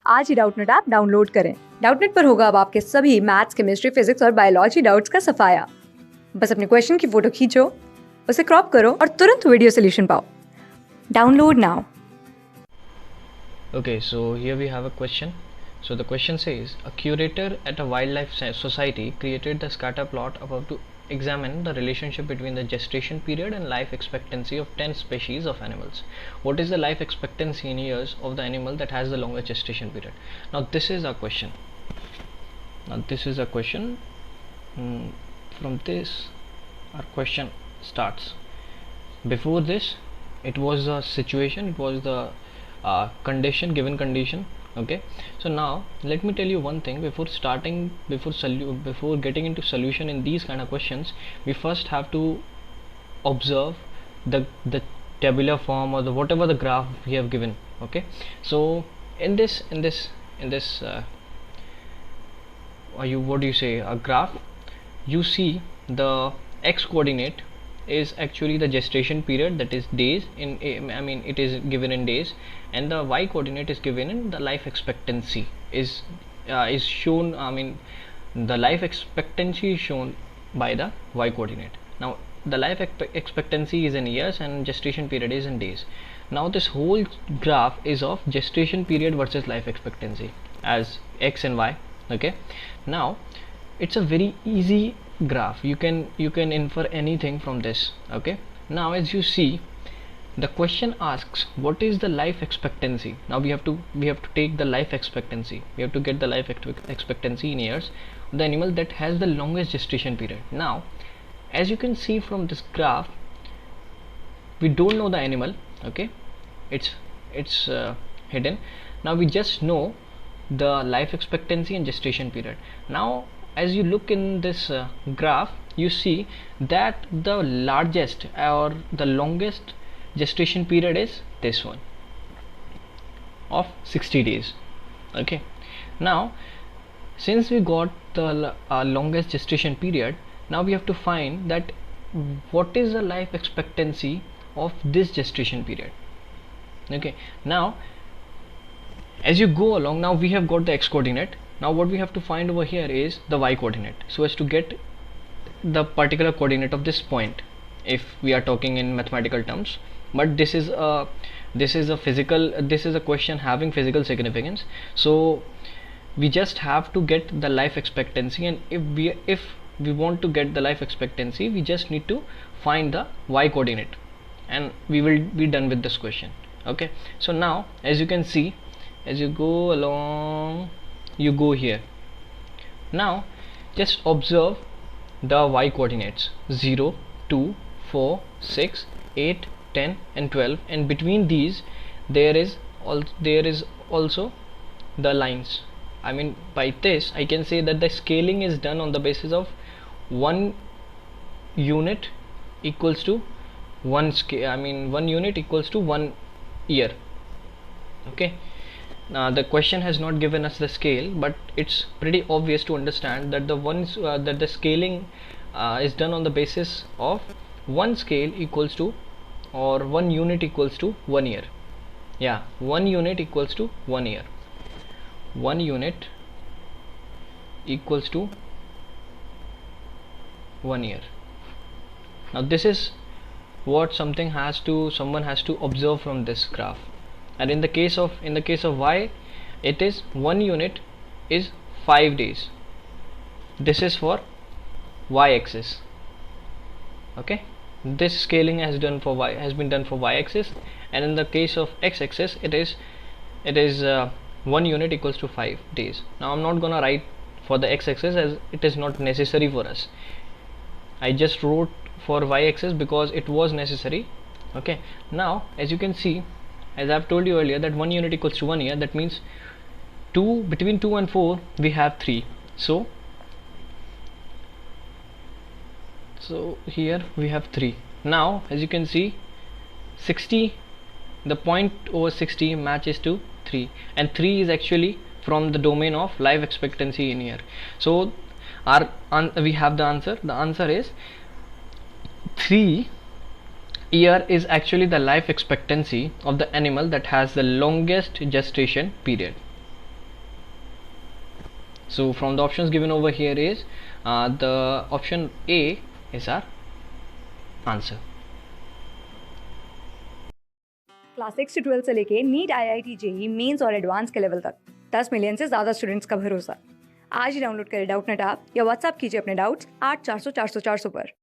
आज ही Doubtnut app download करें। Doubtnut पर होगा अब आपके सभी मैथ्स, केमिस्ट्री, फिजिक्स और बायोलॉजी डाउट्स का सफाया। बस अपने क्वेश्चन की फोटो खींचो, उसे क्रॉप करो और तुरंत वीडियो सोल्यूशन पाओ। Download now. Okay, so here we have a question. So the question says, a curator at a wildlife society created the scatter plot above to examine the relationship between the gestation period and life expectancy of 10 species of animals. What is the life expectancy in years of the animal that has the longest gestation period? Now this is our question. From this our question starts. Before this, it was a situation, it was the given condition. Okay, so now let me tell you one thing. Before getting into solution in these kind of questions, we first have to observe the tabular form or the whatever the graph we have given. Okay, so in this what do you say, a graph, you see the x coordinate is actually the gestation period, that is days in it is given in days, and the y coordinate is given in the life expectancy is shown. The life expectancy is shown by the y coordinate. Now the life expectancy is in years and gestation period is in days. Now this whole graph is of gestation period versus life expectancy as x and y. Okay, now it's a very easy graph. You can infer anything from this. Okay, now as you see, the question asks what is the life expectancy. Now we have to take the life expectancy. We have to get the life expectancy in years of the animal that has the longest gestation period. Now as you can see from this graph, we don't know the animal. Okay, it's hidden. Now we just know the life expectancy and gestation period. Now as you look in this graph, you see that the largest or the longest gestation period is this one of 60 days. Okay, now since we got the longest gestation period, now we have to find that what is the life expectancy of this gestation period. Okay, now as you go along, now we have got the x coordinate. Now what we have to find over here is the y coordinate, so as to get the particular coordinate of this point, if we are talking in mathematical terms. But this is a question having physical significance, so we just have to get the life expectancy, and if we want to get the life expectancy, we just need to find the y coordinate and we will be done with this question. Okay, so now as you can see, as you go along, you go here. Now just observe the y coordinates 0, 2, 4, 6, 8, 10 and 12, and between these there is also the lines. By this I can say that the scaling is done on the basis of 1 unit equals to 1 unit equals to 1 year. Okay, the question has not given us the scale, but it's pretty obvious to understand that the scaling is done on the basis of 1 scale equals to, or 1 unit equals to 1 year. Yeah, 1 unit equals to 1 year. 1 unit equals to 1 year. Now this is what someone has to observe from this graph. And in the case of y, it is 1 unit is 5 days. This is for y axis. Okay, this scaling has been done for y axis, and in the case of x axis, it is 1 unit equals to 5 days. Now I'm not gonna write for the x axis as it is not necessary for us. I just wrote for y axis because it was necessary. Okay, now as you can see, as I've told you earlier, that 1 unit equals to 1 year, that means between 2 and 4 we have 3, so here we have 3. Now as you can see, 60, the point over 60 matches to 3, and 3 is actually from the domain of life expectancy in year. So we have the answer is 3 year is actually the life expectancy of the animal that has the longest gestation period. So from the options given over here is the option A is our answer. Class 6 से 12 से लेके NEET IIT JEE mains और advance के level तक 10 million से ज़्यादा students का भरोसा। आज ही डाउनलोड करें डाउटनेट ऐप या व्हाट्सएप कीजिए अपने डाउट्स 8400 400 400 पर।